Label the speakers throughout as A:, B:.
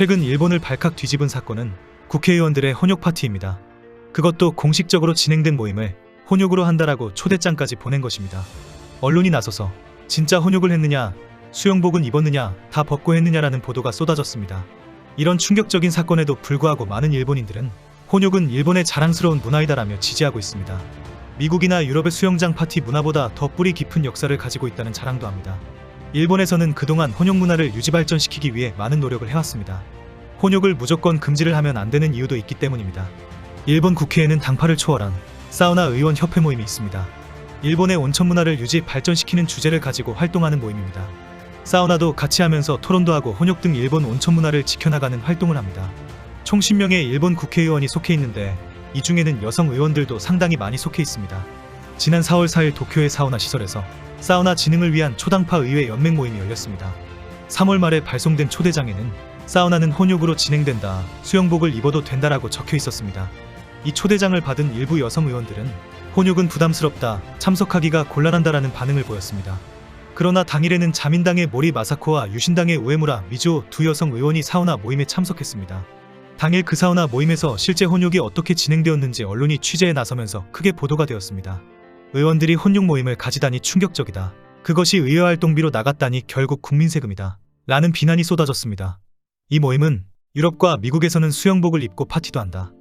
A: 최근 일본을 발칵 뒤집은 사건은 국회의원들의 혼욕 파티입니다. 그것도 공식적으로 진행된 모임을 혼욕으로 한다라고 초대장까지 보낸 것입니다. 언론이 나서서 진짜 혼욕을 했느냐, 수영복은 입었느냐, 다 벗고 했느냐라는 보도가 쏟아졌습니다. 이런 충격적인 사건에도 불구하고 많은 일본인들은 혼욕은 일본의 자랑스러운 문화이다라며 지지하고 있습니다. 미국이나 유럽의 수영장 파티 문화보다 더 뿌리 깊은 역사를 가지고 있다는 자랑도 합니다. 일본에서는 그동안 혼욕 문화를 유지 발전시키기 위해 많은 노력을 해왔습니다. 혼욕을 무조건 금지를 하면 안 되는 이유도 있기 때문입니다. 일본 국회에는 당파를 초월한 사우나 의원 협회 모임이 있습니다. 일본의 온천 문화를 유지 발전시키는 주제를 가지고 활동하는 모임입니다. 사우나도 같이 하면서 토론도 하고 혼욕 등 일본 온천 문화를 지켜나가는 활동을 합니다. 총 10명의 일본 국회의원이 속해 있는데 이 중에는 여성 의원들도 상당히 많이 속해 있습니다. 지난 4월 4일 도쿄의 사우나 시설에서 사우나 진흥을 위한 초당파 의회 연맹 모임이 열렸습니다. 3월 말에 발송된 초대장에는 사우나는 혼욕으로 진행된다, 수영복을 입어도 된다라고 적혀 있었습니다. 이 초대장을 받은 일부 여성 의원들은 혼욕은 부담스럽다, 참석하기가 곤란한다라는 반응을 보였습니다. 그러나 당일에는 자민당의 모리 마사코와 유신당의 우에무라 미주오 두 여성 의원이 사우나 모임에 참석했습니다. 당일 그 사우나 모임에서 실제 혼욕이 어떻게 진행되었는지 언론이 취재에 나서면서 크게 보도가 되었습니다. 의원들이 혼욕 모임을 가지다니 충격적이다. 그것이 의회활동비로 나갔다니 결국 국민 세금이다. 라는 비난이 쏟아졌습니다. 이 모임은 유럽과 미국에서는 수영복을 입고 파티도 한다.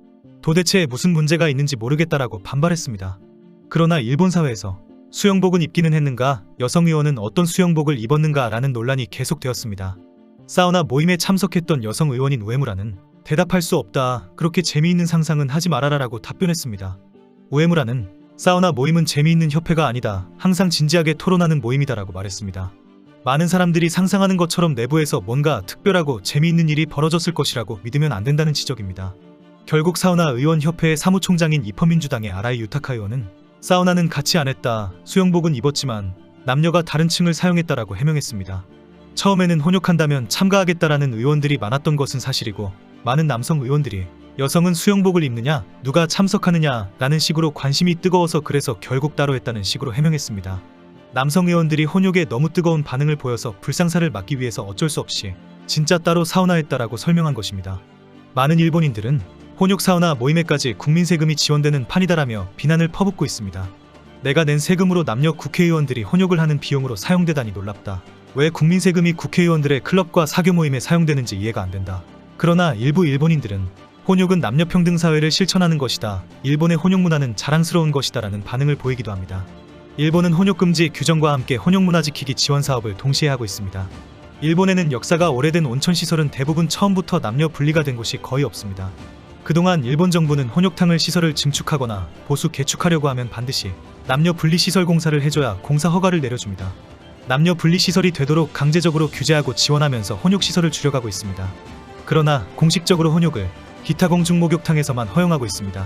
A: 도대체 무슨 문제가 있는지 모르겠다라고 반발했습니다. 그러나 일본 사회에서 수영복은 입기는 했는가, 여성 의원은 어떤 수영복을 입었는가 라는 논란이 계속되었습니다. 사우나 모임에 참석했던 여성 의원인 우에무라는 대답할 수 없다, 그렇게 재미있는 상상은 하지 말아라라고 답변했습니다. 우에무라는 사우나 모임은 재미있는 협회가 아니다, 항상 진지하게 토론하는 모임이다라고 말했습니다. 많은 사람들이 상상하는 것처럼 내부에서 뭔가 특별하고 재미있는 일이 벌어졌을 것이라고 믿으면 안 된다는 지적입니다. 결국 사우나 의원 협회의 사무총장인 입헌민주당의 아라이 유타카 의원은 사우나는 같이 안 했다, 수영복은 입었지만 남녀가 다른 층을 사용했다라고 해명했습니다. 처음에는 혼욕한다면 참가하겠다라는 의원들이 많았던 것은 사실이고, 많은 남성 의원들이 여성은 수영복을 입느냐, 누가 참석하느냐 라는 식으로 관심이 뜨거워서 그래서 결국 따로 했다는 식으로 해명했습니다. 남성 의원들이 혼욕에 너무 뜨거운 반응을 보여서 불상사를 막기 위해서 어쩔 수 없이 진짜 따로 사우나했다라고 설명한 것입니다. 많은 일본인들은 혼욕 사우나 모임에까지 국민 세금이 지원되는 판이다라며 비난을 퍼붓고 있습니다. 내가 낸 세금으로 남녀 국회의원들이 혼욕을 하는 비용으로 사용되다니 놀랍다. 왜 국민 세금이 국회의원들의 클럽과 사교 모임에 사용되는지 이해가 안 된다. 그러나 일부 일본인들은 혼욕은 남녀평등 사회를 실천하는 것이다, 일본의 혼욕 문화는 자랑스러운 것이다 라는 반응을 보이기도 합니다. 일본은 혼욕 금지 규정과 함께 혼욕 문화 지키기 지원 사업을 동시에 하고 있습니다. 일본에는 역사가 오래된 온천시설은 대부분 처음부터 남녀 분리가 된 곳이 거의 없습니다. 그동안 일본 정부는 혼욕탕을 시설을 증축하거나 보수 개축하려고 하면 반드시 남녀 분리시설 공사를 해줘야 공사 허가를 내려줍니다. 남녀 분리시설이 되도록 강제적으로 규제하고 지원하면서 혼욕시설을 줄여가고 있습니다. 그러나 공식적으로 혼욕을 기타공중목욕탕에서만 허용하고 있습니다.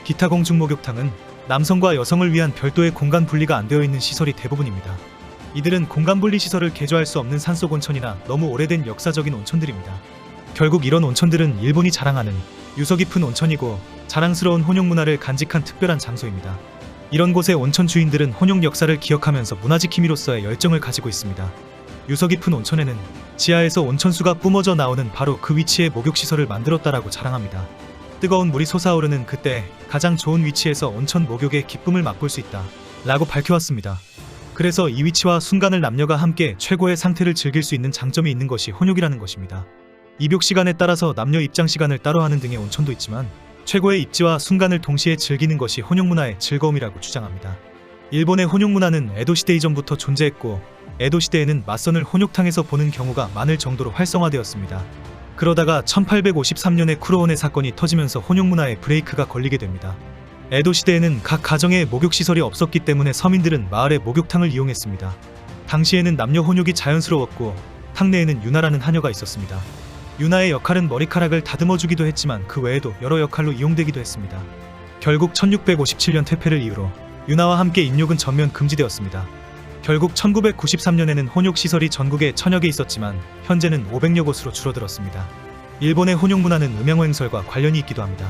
A: 기타공중목욕탕은 남성과 여성을 위한 별도의 공간 분리가 안 되어 있는 시설이 대부분입니다. 이들은 공간 분리 시설을 개조할 수 없는 산속 온천이나 너무 오래된 역사적인 온천들입니다. 결국 이런 온천들은 일본이 자랑하는 유서 깊은 온천이고 자랑스러운 혼욕 문화를 간직한 특별한 장소입니다. 이런 곳의 온천 주인들은 혼욕 역사를 기억하면서 문화지킴이로서의 열정을 가지고 있습니다. 유서 깊은 온천에는 지하에서 온천수가 뿜어져 나오는 바로 그 위치에 목욕시설을 만들었다라고 자랑합니다. 뜨거운 물이 솟아오르는 그때 가장 좋은 위치에서 온천 목욕의 기쁨을 맛볼 수 있다 라고 밝혀왔습니다. 그래서 이 위치와 순간을 남녀가 함께 최고의 상태를 즐길 수 있는 장점이 있는 것이 혼욕이라는 것입니다. 입욕 시간에 따라서 남녀 입장 시간을 따로 하는 등의 온천도 있지만 최고의 입지와 순간을 동시에 즐기는 것이 혼욕 문화의 즐거움이라고 주장합니다. 일본의 혼욕 문화는 에도시대 이전부터 존재했고, 에도시대에는 맞선을 혼욕탕에서 보는 경우가 많을 정도로 활성화되었습니다. 그러다가 1853년에 쿠로온의 사건이 터지면서 혼욕 문화에 브레이크가 걸리게 됩니다. 에도 시대에는 각 가정에 목욕시설이 없었기 때문에 서민들은 마을의 목욕탕을 이용했습니다. 당시에는 남녀 혼욕이 자연스러웠고 탕내에는 유나라는 하녀가 있었습니다. 유나의 역할은 머리카락을 다듬어주기도 했지만 그 외에도 여러 역할로 이용되기도 했습니다. 결국 1657년 퇴폐를 이유로 유나와 함께 인욕은 전면 금지되었습니다. 결국 1993년에는 혼욕시설이 전국에 1000여 개 있었지만 현재는 500여 곳으로 줄어들었습니다. 일본의 혼욕 문화는 음양오행설과 관련이 있기도 합니다.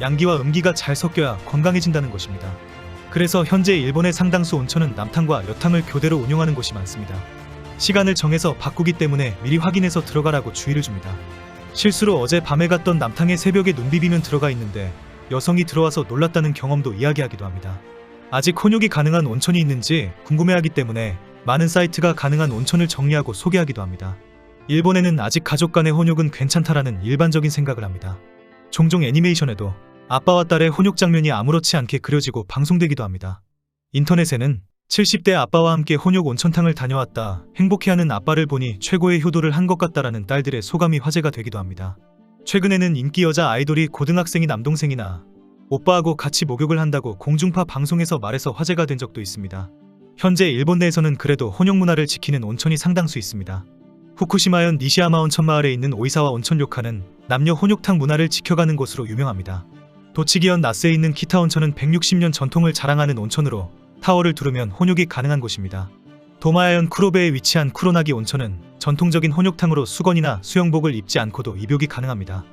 A: 양기와 음기가 잘 섞여야 건강해진다는 것입니다. 그래서 현재 일본의 상당수 온천은 남탕과 여탕을 교대로 운영하는 곳이 많습니다. 시간을 정해서 바꾸기 때문에 미리 확인해서 들어가라고 주의를 줍니다. 실수로 어제 밤에 갔던 남탕의 새벽에 눈 비비면 들어가 있는데 여성이 들어와서 놀랐다는 경험도 이야기하기도 합니다. 아직 혼욕이 가능한 온천이 있는지 궁금해하기 때문에 많은 사이트가 가능한 온천을 정리하고 소개하기도 합니다. 일본에는 아직 가족 간의 혼욕은 괜찮다라는 일반적인 생각을 합니다. 종종 애니메이션에도 아빠와 딸의 혼욕 장면이 아무렇지 않게 그려지고 방송되기도 합니다. 인터넷에는 70대 아빠와 함께 혼욕 온천탕을 다녀왔다, 행복해하는 아빠를 보니 최고의 효도를 한 것 같다라는 딸들의 소감이 화제가 되기도 합니다. 최근에는 인기 여자 아이돌이 고등학생이 남동생이나 오빠하고 같이 목욕을 한다고 공중파 방송에서 말해서 화제가 된 적도 있습니다. 현재 일본 내에서는 그래도 혼욕 문화를 지키는 온천이 상당수 있습니다. 후쿠시마현 니시야마 온천 마을에 있는 오이사와 온천 료칸은 남녀 혼욕탕 문화를 지켜가는 곳으로 유명합니다. 도치기현 나스에 있는 키타 온천은 160년 전통을 자랑하는 온천으로 타워를 두르면 혼욕이 가능한 곳입니다. 도마야현 쿠로베에 위치한 쿠로나기 온천은 전통적인 혼욕탕으로 수건이나 수영복을 입지 않고도 입욕이 가능합니다.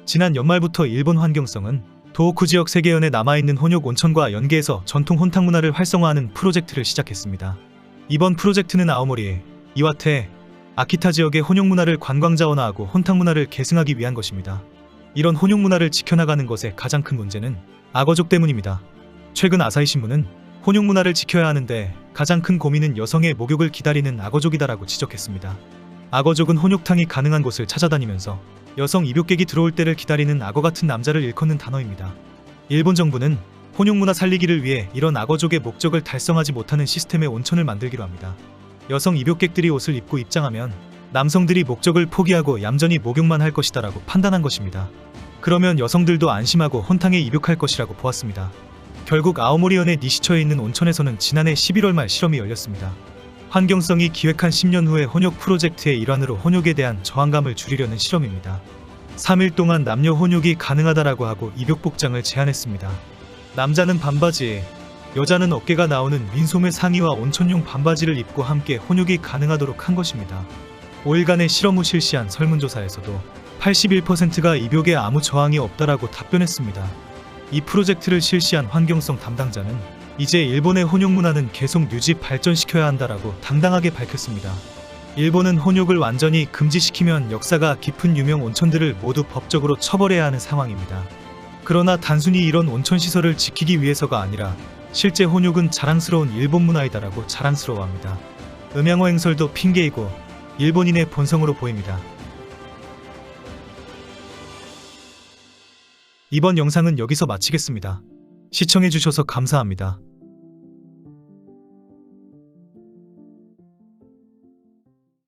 A: 지난 연말부터 일본 환경성은 도호쿠 지역 세계현에 남아있는 혼욕 온천과 연계해서 전통 혼탕 문화를 활성화하는 프로젝트를 시작했습니다. 이번 프로젝트는 아오모리, 이와테, 아키타 지역의 혼욕 문화를 관광자원화하고 혼탕 문화를 계승하기 위한 것입니다. 이런 혼욕 문화를 지켜나가는 것의 가장 큰 문제는 악어족 때문입니다. 최근 아사히 신문은 혼욕 문화를 지켜야 하는데 가장 큰 고민은 여성의 목욕을 기다리는 악어족이다라고 지적했습니다. 악어족은 혼욕탕이 가능한 곳을 찾아다니면서 여성 입욕객이 들어올 때를 기다리는 악어 같은 남자를 일컫는 단어입니다. 일본 정부는 혼욕 문화 살리기를 위해 이런 악어족의 목적을 달성하지 못하는 시스템의 온천을 만들기로 합니다. 여성 입욕객들이 옷을 입고 입장하면 남성들이 목적을 포기하고 얌전히 목욕만 할 것이다라고 판단한 것입니다. 그러면 여성들도 안심하고 혼탕에 입욕할 것이라고 보았습니다. 결국 아오모리현의 니시초에 있는 온천에서는 지난해 11월 말 실험이 열렸습니다. 환경성이 기획한 10년 후의 혼욕 프로젝트의 일환으로 혼욕에 대한 저항감을 줄이려는 실험입니다. 3일 동안 남녀 혼욕이 가능하다라고 하고 입욕복장을 제안했습니다. 남자는 반바지, 여자는 어깨가 나오는 민소매 상의와 온천용 반바지를 입고 함께 혼욕이 가능하도록 한 것입니다. 5일간의 실험 후 실시한 설문조사에서도 81%가 입욕에 아무 저항이 없다라고 답변했습니다. 이 프로젝트를 실시한 환경성 담당자는 이제 일본의 혼욕 문화는 계속 유지 발전시켜야 한다라고 당당하게 밝혔습니다. 일본은 혼욕을 완전히 금지시키면 역사가 깊은 유명 온천들을 모두 법적으로 처벌해야 하는 상황입니다. 그러나 단순히 이런 온천 시설을 지키기 위해서가 아니라 실제 혼욕은 자랑스러운 일본 문화이다라고 자랑스러워합니다. 음양어 행설도 핑계이고 일본인의 본성으로 보입니다. 이번 영상은 여기서 마치겠습니다. 시청해주셔서 감사합니다.